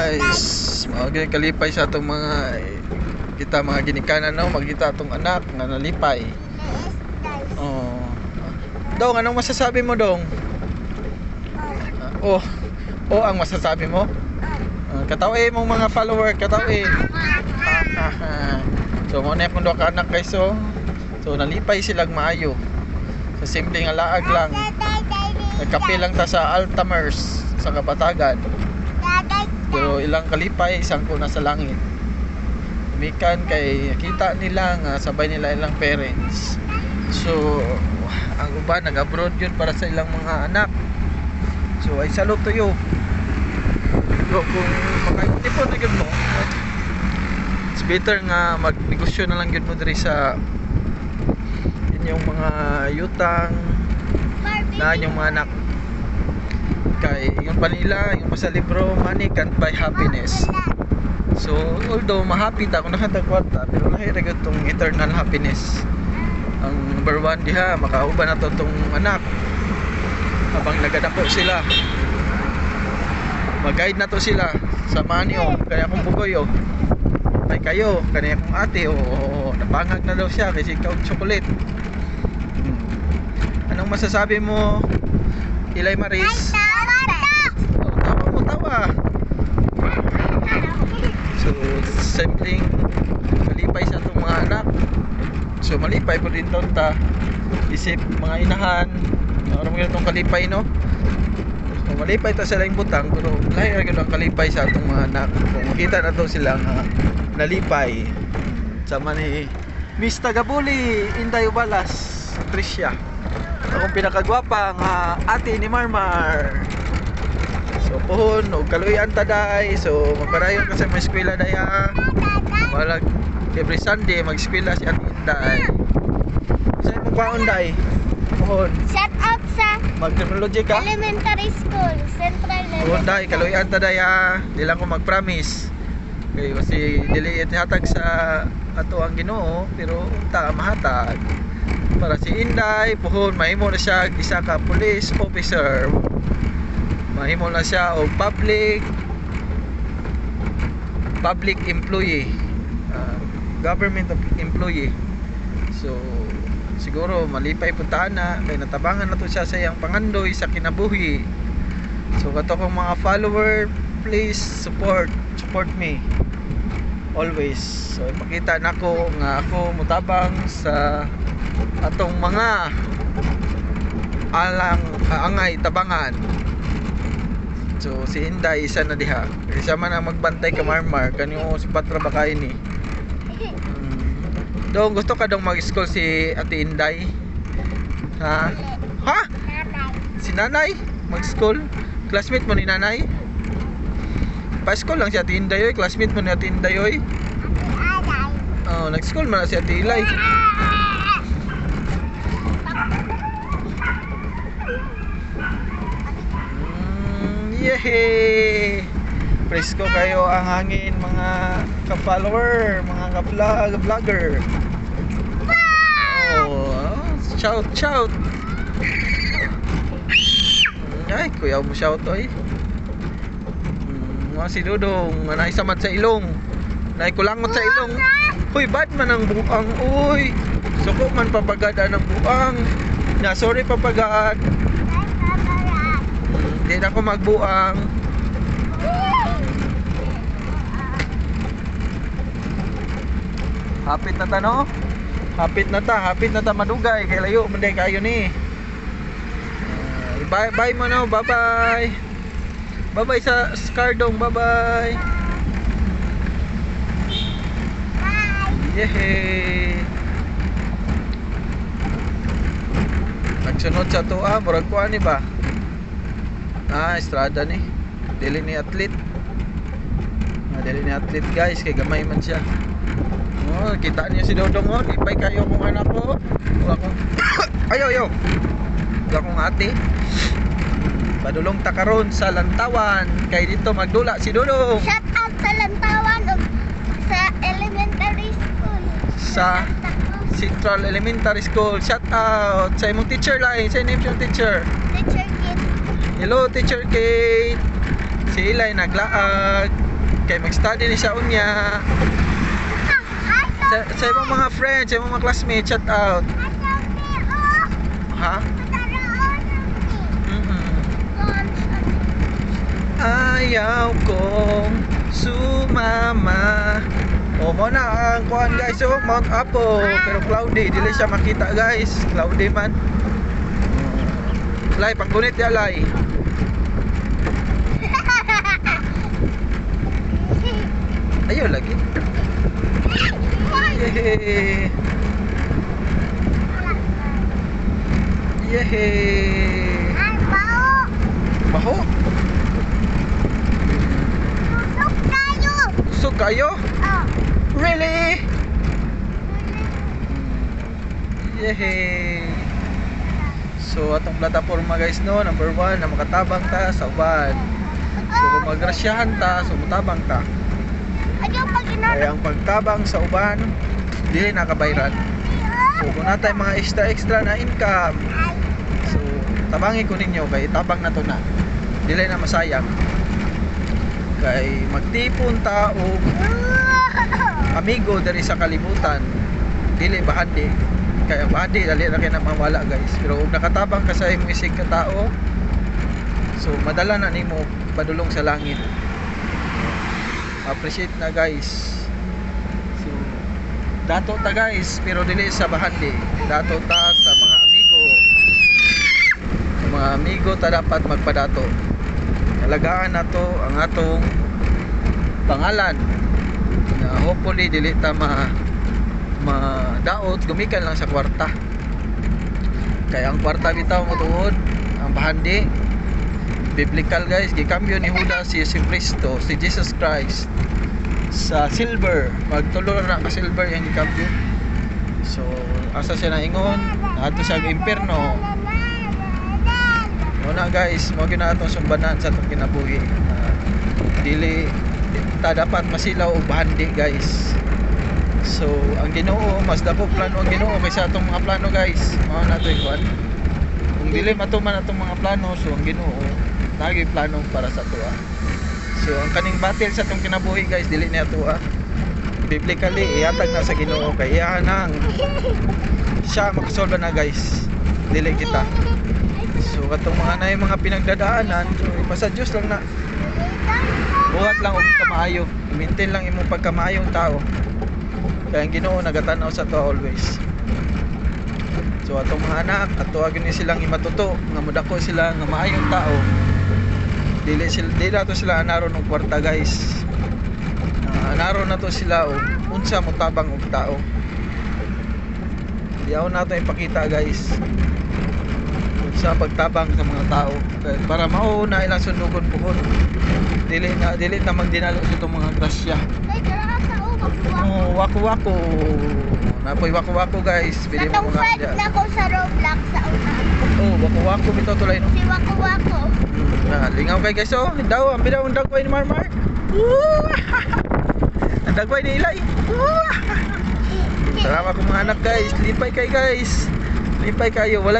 guys, mga kalipay sa atong mga kita mga ginikanan no, magkita atong anak nga nalipay. Oh. Dong, anong masasabi mo, Dong? Oh. Oh, ang masasabi mo? Katawi mong mga follower, katawi. So mo na akong duha ka anak guys, so nalipay silang maayo. Sa simpleng alaag lang. Nagkape lang ta sa Altamers sa Kabatagan. Pero ilang kalipay, isang ko na sa langit. Mikan kay kita nila nga sabay nila ilang parents. So ang uban nag-abroad yun para sa ilang mga anak. So I salute to you. So kung makaintipon na yun mo, it's better nga magnegosyo na lang yun mo diri sa inyong mga yutang na inyong mga anak. Kay yung panila, yung sa libro, money can't buy happiness. So although ma-happy ta kung nakatagwarta, pero nahirag itong eternal happiness. Ang number one diha, makauban na to itong anak habang nagadako sila. Mag-guide na to sila. Samahan nyo, kaya akong bugoy oh. May kayo, kaya akong ate oh, napangag na daw siya kasi ikaw chocolate. Anong masasabi mo, Ilay Maris? Tawa. So simpleng malipay sa itong mga anak. So malipay po din taon ta. Isip mga inahan, ano mga itong kalipay no. So malipay ta sila yung butang, pero lahi rin ang kalipay sa itong mga anak. Kung makita na to silang nalipay sama ni Miss Tagabuli, Inday Ubalas, Tricia, akong pinakagwapa nga ate ni Marmar. So pohon og kaluyan taday. So magpadayon kasi may eskwela daya. Wala every Sunday mag-eskwela si Ate Inday. Sa imong kwaon day? Pohon. Shout out sa Mag-technology ka? elementary school, Central Pohon day, Elementary. kaluyan tadaya. Di lang ko mag-promise. Kay kasi dili hatag sa ato ang Ginoo, pero ta mahatag. Para si Inday, pohon mahimo na siya isa ka police officer. Mahimo na siya o public employee, government employee. So siguro malipay puntaan na kay natabangan na to siya sa iyang pangandoy sa kinabuhi. So kato kong mga follower, please support me always. So ipakita nako nga ako mutabang sa atong mga angay tabangan. So si Inday isa na diha. Kasi siya man ang magbantay ka Marmar. Kanyo si Patra ba kayo ni? Dong, gusto ka dong mag-school si Ate Inday? Ha? Ha? Si Nanay? Mag-school? Classmate mo ni Nanay? Pa-school lang si Ate Inday oy. Classmate mo ni Ate Inday oy. Oh, nag-school man na si Ate Ilay. Yehey! Presko kayo ang hangin mga ka-follower, mga ka-vlogger. Oh, shout. Ay, kuya mo shout oy. Mga si Dudong, nanay samad sa ilong. Nay kulangot sa ilong. Hoy, bad man ang buang, uy. Suko man papagada ng buang. Na sorry papagad. Hindi na ako magbuang. Hapit na ta no? Hapit na ta madugay. Kaya layo, manday kayo ni. Bye mo no, bye bye. Bye bye sa Scardong, bye bye. Yehey. Nagsunod sa to murag kuan ni ba? Estrada ni. Dili ni athlete. Dili ni athlete guys, kay gamay man siya. Oh, kita niyo si Dodong oh, ipay kayo kung anak ko. Akong ayo. Akong ate. Padulong ta karon sa Lantawan, kay dito magdula si Dodong. Shout out sa Lantawan ug sa elementary school. Sa Central Elementary School. Shout out sa imong teacher lang. Sa name yung teacher. Teacher Kit. Hello Teacher Kate. Si Eli naglaag. Kay mag-study ni siya unya. Sa imong mga friends, sa imong mga classmates, shout out. Ha? Ayaw kong sumama. O mo na ang kuan guys, oh, Mount Apo, pero cloudy, dili siya makita guys, cloudy man. Lay, panggunit ya lay. Ayo lagi. Yehe. Yehe. Baho? Busog kayo? Really? Yehey! So atong plataforma guys no, number 1 na makatabang ta sa uban. So kung magrasyahan ta, so mutabang ta. Kaya ang pagtabang sa uban, dili nakabayran. So kung natay mga extra na income, so tabangi ko ninyo kay tabang na to na. Dili na masayang. Kay magtipon ta og amigo dari sa kalibutan, dili bahandi. Kaya bahandi dali ra kay na mawala guys. Pero ug nakatabang ka sa imong isig ka tao, so madala na nimo padulong sa langit. Appreciate na guys. So dato ta guys, pero dili sa bahandi. Dato ta sa mga amigo. Sa mga amigo ta dapat magpadato. Alagaan nato ang atong pangalan. Na hopefully dili ta madaot gumikan lang sa kwarta. Kaya ang kwarta bitaw mo tuod ang bahandi biblical guys, gikambyo ni Judas si Kristo, si Jesus Christ sa silver. Magtulo na ka silver yung gikambyo. So asa siya naingon ato siya sa impierno. Muna guys, mo gyud na atong sumbanan sa atong kinabuhi. Dili ta dapat masilaw og bahandi guys. So ang Ginoo mas dako plano ang Ginoo kaysa atong mga plano guys. Mao na to ikuan. Kung dili matuman atong mga plano, so ang Ginoo nagi plano para sa tuwa. So ang kaning battle sa atong kinabuhi guys, dili niya tuwa. Biblically ihatag na sa Ginoo kay iya nang siya makasolba na guys. Dili kita. So katong mga mga pinagdadaanan, so ipasa Dios lang na. Buhat lang og kamaayo, maintain lang imong pagkamaayong tao. Kaya ang Ginoo nagatanaw sa to always. So atong mga anak, ato agin silang imatuto nga modako sila nga maayong tao. Dili to sila anaron og kwarta guys. Anaron na to sila og unsa mo tabang og tao. Diyaw nato ipakita guys sa pagtabang sa mga tao para mauna ilang sundugon puhon. Dili na magdinalo sa itong mga grasya. Oh, waku-waku. Napoy waku-waku guys. Pili mo mga friend na ko sa Roblox sa una. Oh, waku-waku bitaw tulay no. Si waku-waku. Lingaw kay guys oh. Daw ang bidaw ang dagway ni Marmar. Ang dagway ni Ilay. Salamat ko mga anak guys. Lipay kay guys. Lipay kayo. Wala